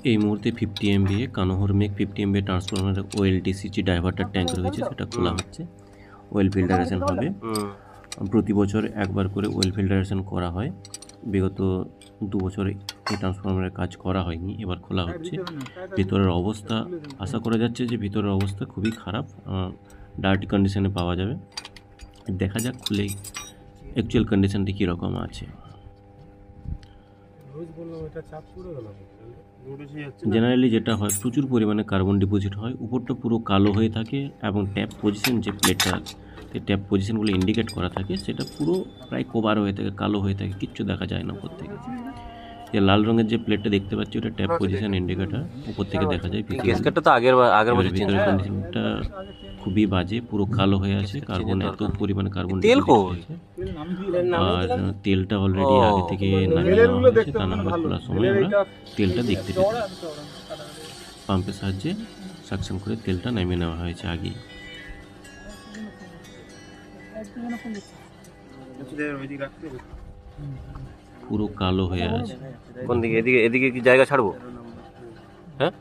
এই মুহূর্তে 50 MVA কানোহর মেঘ 50 MVA ট্রান্সফরমারের ওএলটিসি যে ডাইভার্টার ট্যাঙ্ক রয়েছে সেটা খোলা হচ্ছে, ওয়েল ফিল্টারেশন হবে। প্রতি বছর একবার করে ওয়েল ফিল্টারেশন করা হয়। বিগত 2 বছরে এই ট্রান্সফরমারের কাজ করা হয়নি, এবার খোলা হচ্ছে। ভিতরের অবস্থা আশা করা যাচ্ছে যে ভিতরের অবস্থা খুবই খারাপ, ডার্টি কন্ডিশনে পাওয়া যাবে। দেখা যাক খুলেই অ্যাকচুয়াল কন্ডিশনটি কীরকম আছে। জেনারেলি যেটা হয়, প্রচুর পরিমাণে কার্বন ডিপোজিট হয়, উপরটা পুরো কালো হয়ে থাকে এবং ট্যাপ পজিশন যে প্লেটটা ট্যাপ পজিশনগুলো ইন্ডিকেট করা থাকে সেটা পুরো প্রায় কভার হয়ে থাকে, কালো হয়ে থাকে, কিচ্ছু দেখা যায় না উপর থেকে। যে লাল রঙের যে প্লেটটা দেখতে পাচ্ছি ওটা ট্যাপ পজিশন ইন্ডিকেটর, উপর থেকে দেখা যায়। ভিতরের কন্ডিশনটা খুবই বাজে, পুরো কালো হয়ে আছে, কার্বন এত পরিমাণে কার্বন হয়েছে। আর তেলটা অলরেডি আগে থেকে নামিয়ে নেওয়া হয়েছে, তা না হলে খোলার সময় আমরা তেলটা দেখতে পেতাম। পাম্পের সাহায্যে সাকশন করে তেলটা নামিয়ে নেওয়া হয়েছে আগেই। পুরো কালো হয়ে আছে। কোন দিকে? এদিকে কি জায়গা ছাড়বো? হ্যাঁ।